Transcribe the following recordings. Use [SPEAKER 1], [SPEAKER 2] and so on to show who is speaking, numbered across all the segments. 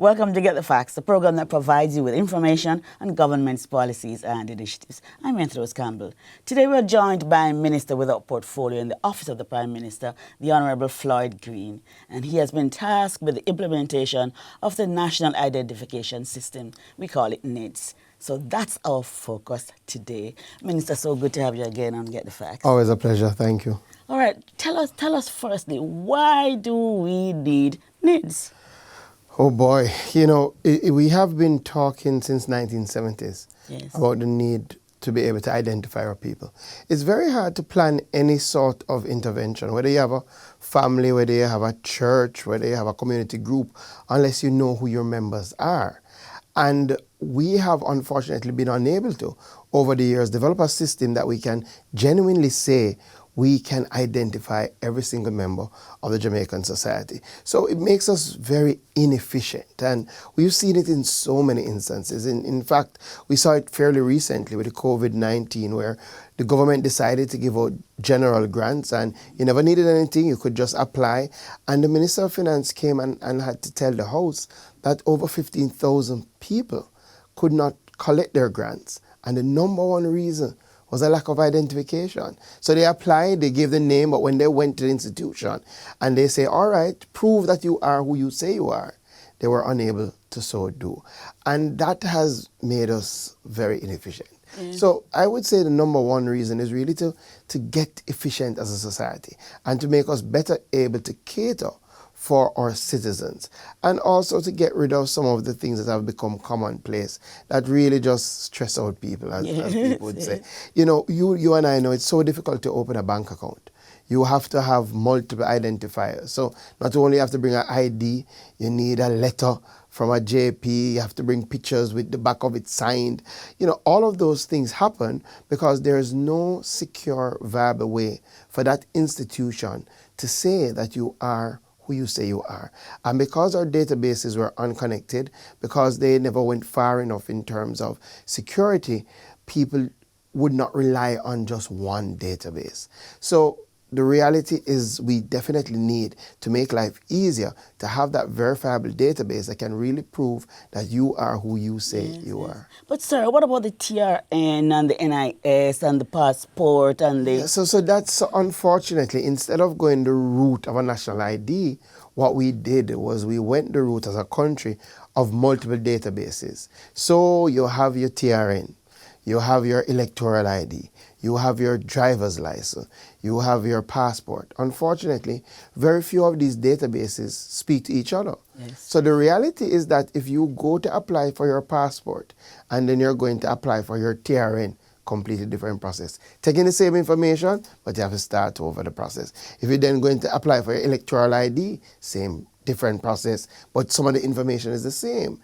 [SPEAKER 1] Welcome to Get the Facts, the program that provides you with information on government's policies and initiatives. I'm Rose Campbell. Today we're joined by a minister with a portfolio in the Office of the Prime Minister, the Honourable Floyd Green, and he has been tasked with the implementation of the National Identification System. We call it NIDS. So that's our focus today. Minister, so good to have you again on Get the Facts.
[SPEAKER 2] Always a pleasure, thank you.
[SPEAKER 1] All right, tell us firstly, why do we need NIDS?
[SPEAKER 2] Oh boy, we have been talking since 1970s about the need to be able to identify our people. It's very hard to plan any sort of intervention, whether you have a family, whether you have a church, whether you have a community group, unless you know who your members are. And we have unfortunately been unable to, over the years, develop a system that we can genuinely say we can identify every single member of the Jamaican society. So it makes us very inefficient, and we've seen it in so many instances. In fact, we saw it fairly recently with the COVID-19, where the government decided to give out general grants, and you never needed anything, you could just apply. And the Minister of Finance came and had to tell the House that over 15,000 people could not collect their grants. And the number one reason was a lack of identification. So they applied, they gave the name, but when they went to the institution and they say, all right, prove that you are who you say you are, they were unable to so do. And that has made us very inefficient. So I would say the number one reason is really to get efficient as a society and to make us better able to cater for our citizens, and also to get rid of some of the things that have become commonplace that really just stress out people, as people would say. You and I know it's so difficult to open a bank account. You have to have multiple identifiers. So not only have to bring an ID, you need a letter from a JP, you have to bring pictures with the back of it signed. All of those things happen because there is no secure, viable way for that institution to say that you are who you say you are. And because our databases were unconnected, because they never went far enough in terms of security, people would not rely on just one database. So the reality is we definitely need to make life easier to have that verifiable database that can really prove that you are who you say you are.
[SPEAKER 1] But sir, what about the TRN and the NIS and the passport and the...
[SPEAKER 2] So that's unfortunately, instead of going the route of a national ID, what we did was we went the route as a country of multiple databases. So you have your TRN, you have your electoral ID, you have your driver's license, you have your passport. Unfortunately, very few of these databases speak to each other. So the reality is that if you go to apply for your passport and then you're going to apply for your TRN, completely different process. Taking the same information, but you have to start over the process. If you're then going to apply for your electoral ID, same different process, but some of the information is the same.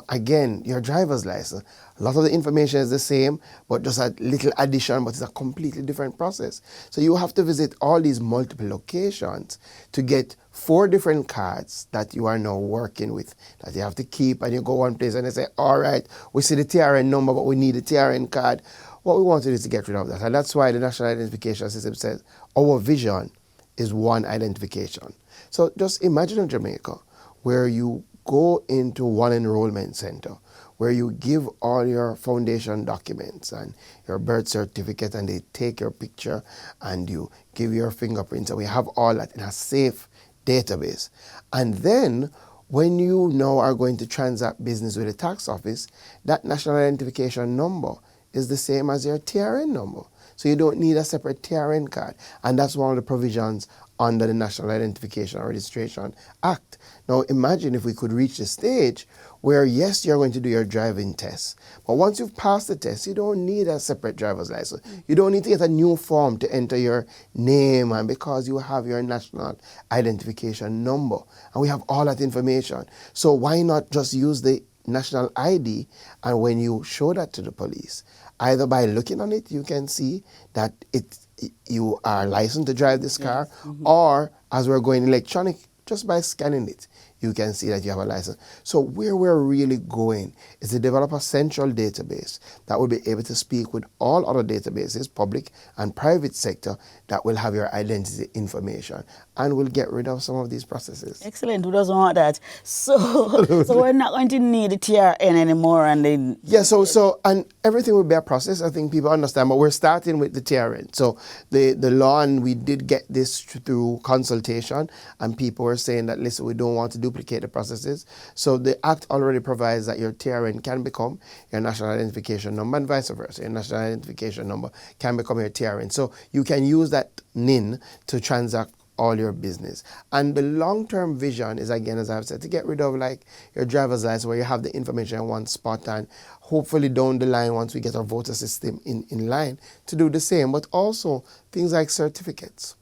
[SPEAKER 2] Again, your driver's license, a lot of the information is the same, but just a little addition, but it's a completely different process. So you have to visit all these multiple locations to get 4 different cards that you are now working with, that you have to keep, and you go one place and they say, all right, we see the TRN number, but we need a TRN card. What we wanted is to get rid of that. And that's why the National Identification System says our vision is one identification. So just imagine in Jamaica where you go into one enrollment center, where you give all your foundation documents and your birth certificate, and they take your picture and you give your fingerprints, and we have all that in a safe database. And then when you now are going to transact business with the tax office, that national identification number is the same as your TRN number. So you don't need a separate TRN card. And that's one of the provisions under the National Identification and Registration Act. Now imagine if we could reach the stage where, yes, you're going to do your driving test, but once you've passed the test, you don't need a separate driver's license. You don't need to get a new form to enter your name, and because you have your national identification number, and we have all that information. So why not just use the national ID, and when you show that to the police, either by looking on it, you can see that you are licensed to drive this car, or as we're going electronic, just by scanning it, you can see that you have a license. So where we're really going is to develop a central database that will be able to speak with all other databases, public and private sector, that will have your identity information and will get rid of some of these processes.
[SPEAKER 1] Excellent. Who doesn't want that? So we're not going to need the TRN anymore, and then
[SPEAKER 2] and everything will be a process. I think people understand, but we're starting with the TRN. So the law, and we did get this through consultation, and people were saying that, listen, we don't want to duplicate the processes. So the Act already provides that your TRN can become your national identification number, and vice versa. Your national identification number can become your TRN. So you can use that NIN to transact all your business. And the long-term vision is, again, as I've said, to get rid of like your driver's license, where you have the information in one spot, and hopefully down the line, once we get our voter system in line, to do the same. But also things like certificates,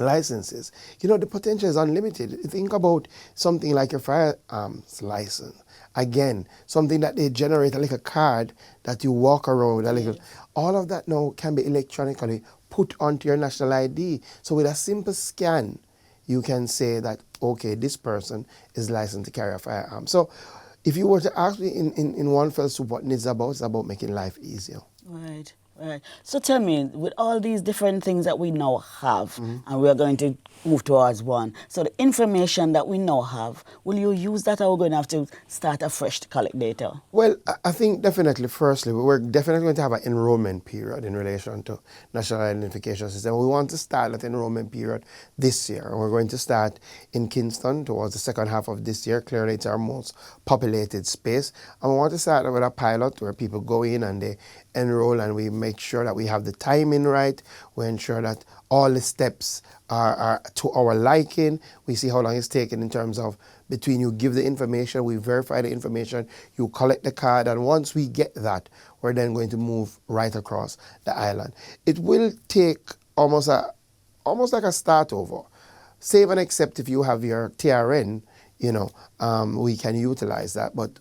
[SPEAKER 2] licenses. You know, the potential is unlimited. Think about something like your firearms license. Again, something that they generate, like a card that you walk around with, a little. All of that now can be electronically put onto your national ID. So with a simple scan, you can say that, okay, this person is licensed to carry a firearm. So if you were to ask me in one fell swoop what NIDS about, it's about making life easier.
[SPEAKER 1] Right. So tell me, with all these different things that we now have, and we're going to move towards one, so the information that we now have, will you use that, or we're going to have to start afresh to collect data?
[SPEAKER 2] Well, I think definitely, firstly, we're definitely going to have an enrollment period in relation to national identification system. We want to start that enrollment period this year, and we're going to start in Kingston towards the second half of this year. Clearly, it's our most populated space, and we want to start with a pilot where people go in and they enroll, and we make sure that we have the timing right. We ensure that all the steps are to our liking. We see how long it's taken in terms of between you give the information, we verify the information, you collect the card, and once we get that, we're then going to move right across the island. It will take almost like a start over. Save and except if you have your TRN, we can utilize that, but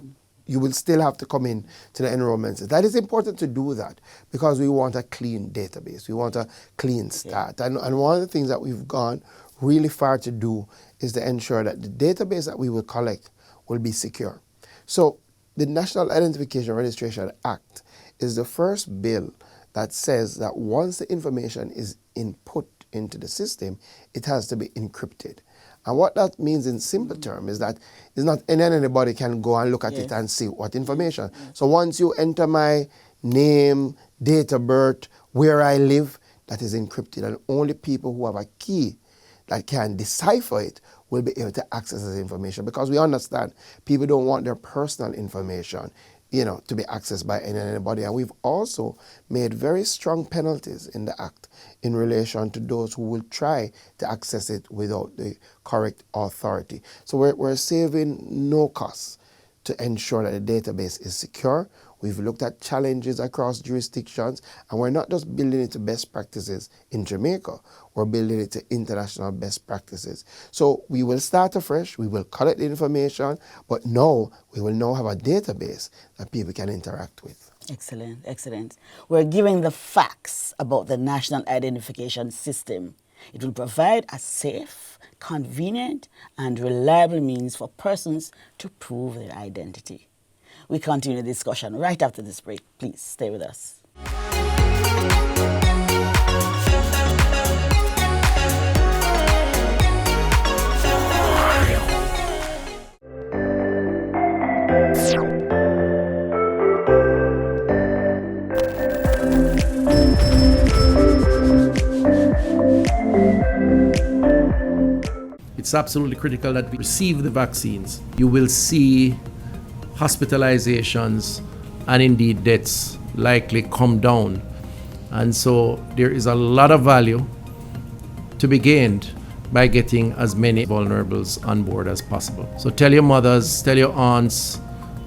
[SPEAKER 2] you will still have to come in to the enrollments. That is important to do that because we want a clean database. We want a clean start. And one of the things that we've gone really far to do is to ensure that the database that we will collect will be secure. So the National Identification Registration Act is the first bill that says that once the information is input into the system, it has to be encrypted. And what that means in simple terms is that it's not anybody can go and look at it and see what information. So once you enter my name, date of birth, where I live, that is encrypted, and only people who have a key that can decipher it will be able to access this information, because we understand people don't want their personal information to be accessed by anybody. And we've also made very strong penalties in the Act in relation to those who will try to access it without the correct authority. So we're saving no costs to ensure that the database is secure. We've looked at challenges across jurisdictions, and we're not just building it to best practices in Jamaica, we're building it to international best practices. So we will start afresh, we will collect the information, but now we will now have a database that people can interact with.
[SPEAKER 1] Excellent, excellent. We're giving the facts about the National Identification System. It will provide a safe, convenient, and reliable means for persons to prove their identity. We continue the discussion right after this break. Please stay with us.
[SPEAKER 3] It's absolutely critical that we receive the vaccines. You will see hospitalizations and indeed deaths likely come down. And so there is a lot of value to be gained by getting as many vulnerables on board as possible. So tell your mothers, tell your aunts,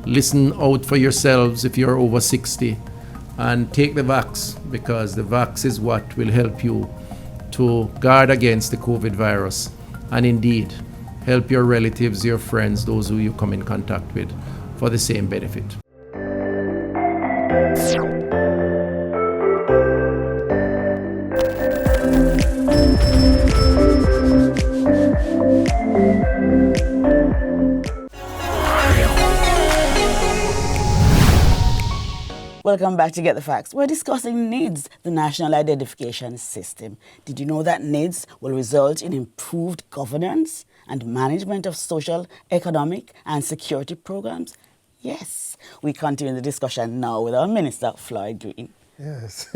[SPEAKER 3] listen out for yourselves if you're over 60, and take the vax, because the vax is what will help you to guard against the COVID virus, and indeed help your relatives, your friends, those who you come in contact with, for the same benefit.
[SPEAKER 1] Welcome back to Get the Facts. We're discussing NIDS, the National Identification System. Did you know that NIDS will result in improved governance and management of social, economic, and security programs? Yes. We continue the discussion now with our Minister, Floyd Green.
[SPEAKER 2] Yes.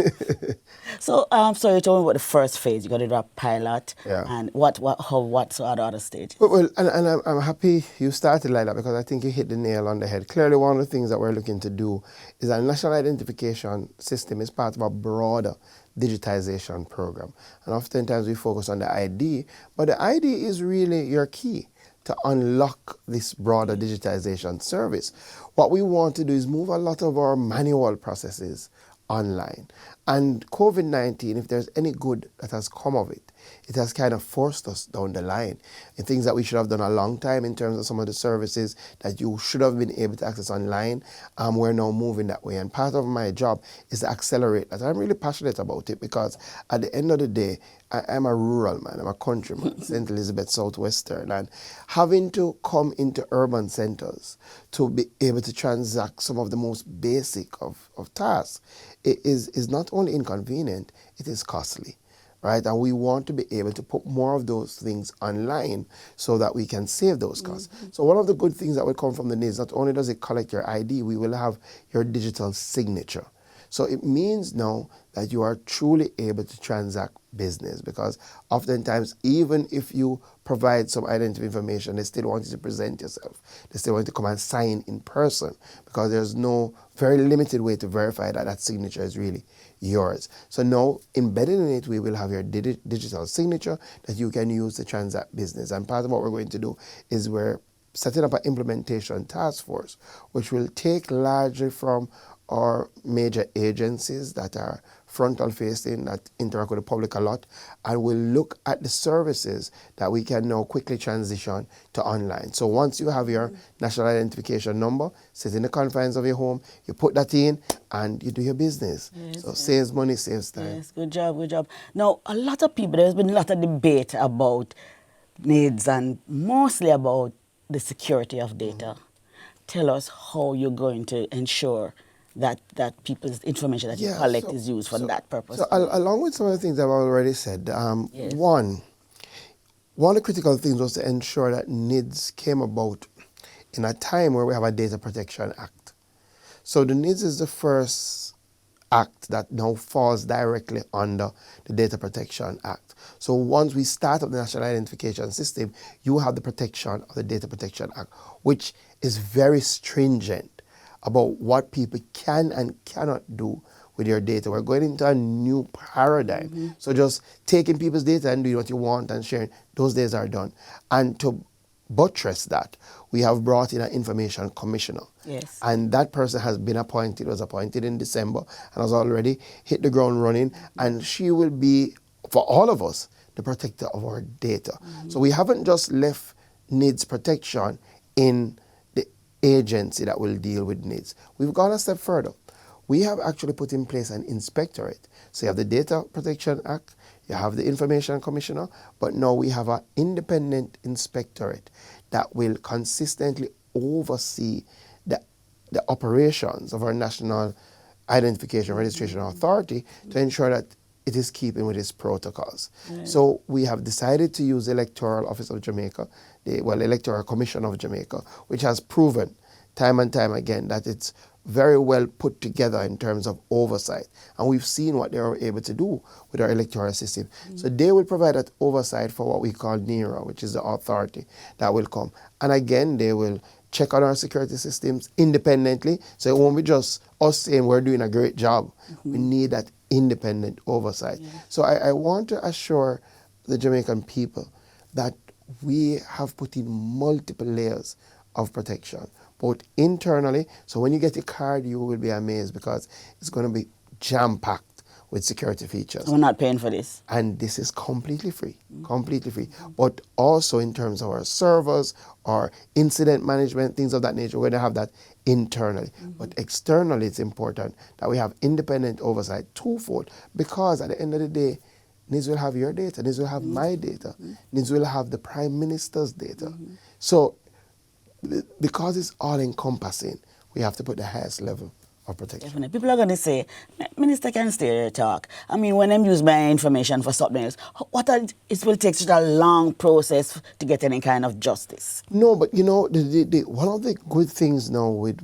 [SPEAKER 1] So you told me about the first phase. You got to do a pilot.
[SPEAKER 2] Yeah.
[SPEAKER 1] And what are the other stages?
[SPEAKER 2] Well, and I'm happy you started like that because I think you hit the nail on the head. Clearly, one of the things that we're looking to do is a national identification system is part of a broader digitization program. And oftentimes we focus on the ID, but the ID is really your key to unlock this broader digitization service. What we want to do is move a lot of our manual processes online. And COVID-19, if there's any good that has come of it, it has kind of forced us down the line in things that we should have done a long time in terms of some of the services that you should have been able to access online. We're now moving that way. And part of my job is to accelerate that. I'm really passionate about it because at the end of the day, I'm a rural man, I'm a countryman, St. Elizabeth Southwestern, and having to come into urban centers to be able to transact some of the most basic of tasks is not only inconvenient, it is costly. Right? And we want to be able to put more of those things online so that we can save those costs. Mm-hmm. So one of the good things that will come from the NIDS, not only does it collect your ID, we will have your digital signature. So it means now that you are truly able to transact business, because oftentimes, even if you provide some identity information, they still want you to present yourself. They still want you to come and sign in person, because there's no very limited way to verify that that signature is really yours. So now, embedded in it, we will have your digital signature that you can use to transact business. And part of what we're going to do is we're setting up an implementation task force, which will take largely from our major agencies that are frontal facing, that interact with the public a lot, and we'll look at the services that we can now quickly transition to online. So once you have your national identification number, sit in the confines of your home, you put that in, and you do your business. Yes, so saves money, saves time.
[SPEAKER 1] Yes, good job, good job. Now, a lot of people, there's been a lot of debate about NIDS and mostly about the security of data. Tell us how you're going to ensure that people's information that you collect is used for that purpose.
[SPEAKER 2] So along with some of the things I've already said,
[SPEAKER 1] yes.
[SPEAKER 2] one of the critical things was to ensure that NIDS came about in a time where we have a Data Protection Act. So the NIDS is the first act that now falls directly under the Data Protection Act. So once we start up the National Identification System, you have the protection of the Data Protection Act, which is very stringent about what people can and cannot do with your data. We're going into a new paradigm. Mm-hmm. So just taking people's data and doing what you want and sharing, those days are done. And to buttress that, we have brought in an information commissioner.
[SPEAKER 1] Yes.
[SPEAKER 2] And that person has been appointed, was appointed in December, and has already hit the ground running. Mm-hmm. And she will be, for all of us, the protector of our data. Mm-hmm. So we haven't just left NIDS protection in agency that will deal with NIDS. We've gone a step further. We have actually put in place an inspectorate. So you have the Data Protection Act, you have the Information Commissioner, but now we have an independent inspectorate that will consistently oversee the operations of our National Identification Registration Authority to ensure that it is keeping with its protocols. So we have decided to use the Electoral Office of Jamaica, the Electoral Commission of Jamaica, which has proven time and time again that it's very well put together in terms of oversight. And we've seen what they are able to do with our electoral system. Mm-hmm. So they will provide that oversight for what we call NERA, which is the authority that will come. And again, they will check on our security systems independently. So it won't be just us saying we're doing a great job. Mm-hmm. We need that independent oversight. Yeah. So I want to assure the Jamaican people that we have put in multiple layers of protection, both internally. So when you get a card, you will be amazed because it's going to be jam-packed with security features.
[SPEAKER 1] We're not paying for this.
[SPEAKER 2] And this is completely free, completely free. But also in terms of our servers, our incident management, things of that nature, we're going to have that internally. But externally, it's important that we have independent oversight twofold, because at the end of the day, NIDS will have your data, NIDS will have my data, NIDS will have the Prime Minister's data. So because it's all encompassing, we have to put the highest level of protection.
[SPEAKER 1] Definitely. People are going to say, Minister can stay here talk. I mean, when I use my information for something else, it will take such a long process to get any kind of justice.
[SPEAKER 2] No, but you know, one of the good things now with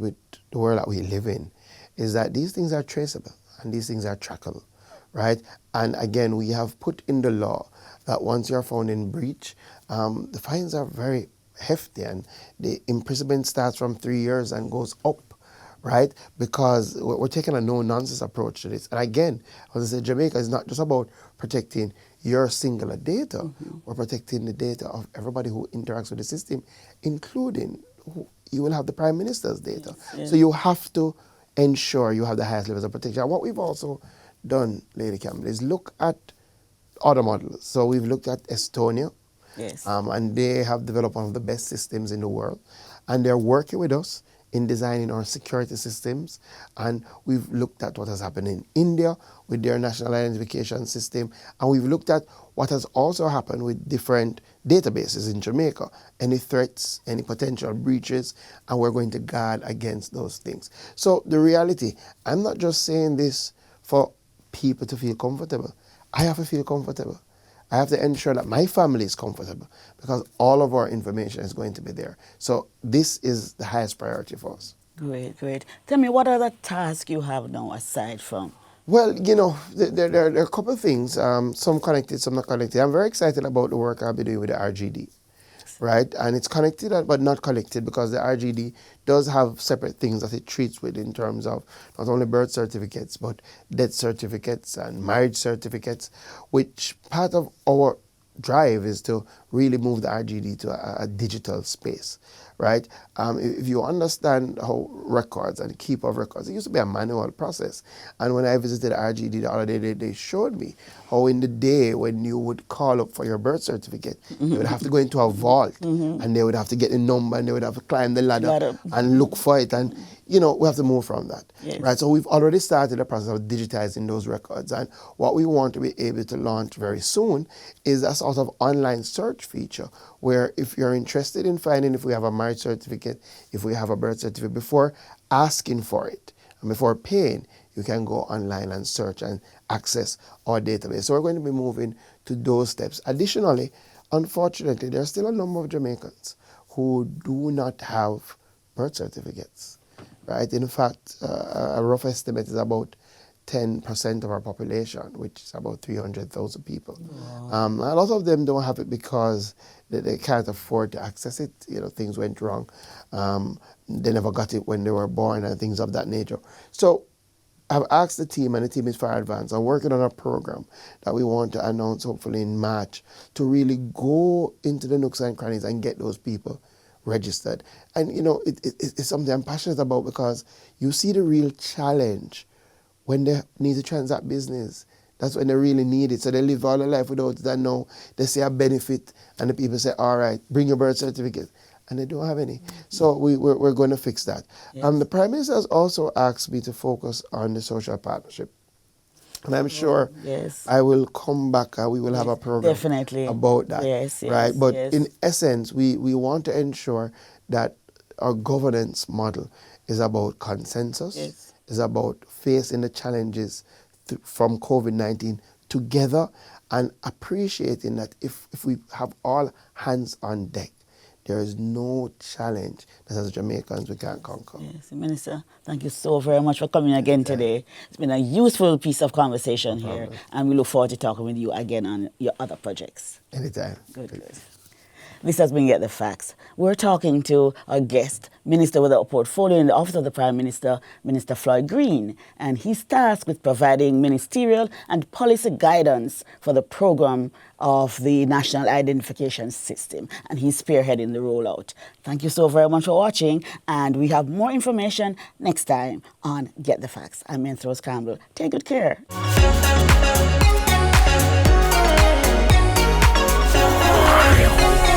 [SPEAKER 2] the world that we live in is that these things are traceable and these things are trackable, right? And again, we have put in the law that once you're found in breach, the fines are very hefty and the imprisonment starts from 3 years and goes up, right? Because we're taking a no-nonsense approach to this. And again, as I said, Jamaica is not just about protecting your singular data. Mm-hmm. We're protecting the data of everybody who interacts with the system, including you will have the Prime Minister's data. Yes, yes. So you have to ensure you have the highest levels of protection. And what we've also done, Lady Campbell, is look at other models. So we've looked at Estonia, yes, and they have developed one of the best systems in the world. And they're working with us in designing our security systems. And we've looked at what has happened in India with their national identification system. And we've looked at what has also happened with different databases in Jamaica, any threats, any potential breaches, and we're going to guard against those things. So the reality, I'm not just saying this for people to feel comfortable. I have to feel comfortable. I have to ensure that my family is comfortable because all of our information is going to be there. So this is the highest priority for us.
[SPEAKER 1] Great, great. Tell me, what other tasks you have now aside from?
[SPEAKER 2] Well, you know, there are a couple of things, some connected, some not connected. I'm very excited about the work I'll be doing with the RGD, right? And it's connected but not connected because the RGD does have separate things that it treats with in terms of not only birth certificates, but death certificates and marriage certificates, which part of our drive is to really move the RGD to a digital space, right? If you understand how records and keep of records, it used to be a manual process. And when I visited RGD the other day, they showed me how in the day when you would call up for your birth certificate, you would have to go into a vault and they would have to get the number and they would have to climb the ladder and look for it. And, you know, we have to move from that, yes, right? So we've already started the process of digitizing those records. And what we want to be able to launch very soon is a sort of online search feature where if you're interested in finding if we have a marriage certificate, if we have a birth certificate, before asking for it and before paying, you can go online and search and access our database. So we're going to be moving to those steps. Additionally, unfortunately, there are still a number of Jamaicans who do not have birth certificates, right? In fact, a rough estimate is about 10% of our population, which is about 300,000 people. Wow. A lot of them don't have it because they can't afford to access it. You know, things went wrong. They never got it when they were born and things of that nature. So I've asked the team, and the team is far advanced. I'm working on a program that we want to announce hopefully in March to really go into the nooks and crannies and get those people registered. And, you know, it's something I'm passionate about because you see the real challenge when they need to transact business. That's when they really need it. So they live all their life without that. Now they see a benefit and the people say, all right, bring your birth certificate. And they don't have any. So we're going to fix that. Yes. The Prime Minister has also asked me to focus on the social partnership. And I'm sure yes, I will come back and we will have a program
[SPEAKER 1] definitely
[SPEAKER 2] about that.
[SPEAKER 1] Yes, yes,
[SPEAKER 2] right? But
[SPEAKER 1] yes,
[SPEAKER 2] in essence, we want to ensure that our governance model is about consensus, yes, is about facing the challenges from COVID-19 together and appreciating that if we have all hands on deck, there is no challenge that as Jamaicans we can't conquer.
[SPEAKER 1] Yes, Minister, thank you so very much for coming again today. It's been a useful piece of conversation here, and we look forward to talking with you again on your other projects.
[SPEAKER 2] Anytime.
[SPEAKER 1] Good. This has been Get the Facts. We're talking to our guest, Minister with a portfolio in the Office of the Prime Minister, Minister Floyd Green, and he's tasked with providing ministerial and policy guidance for the program of the National Identification System, and he's spearheading the rollout. Thank you so very much for watching, and we have more information next time on Get the Facts. I'm Rose Campbell. Take good care.
[SPEAKER 4] Yeah.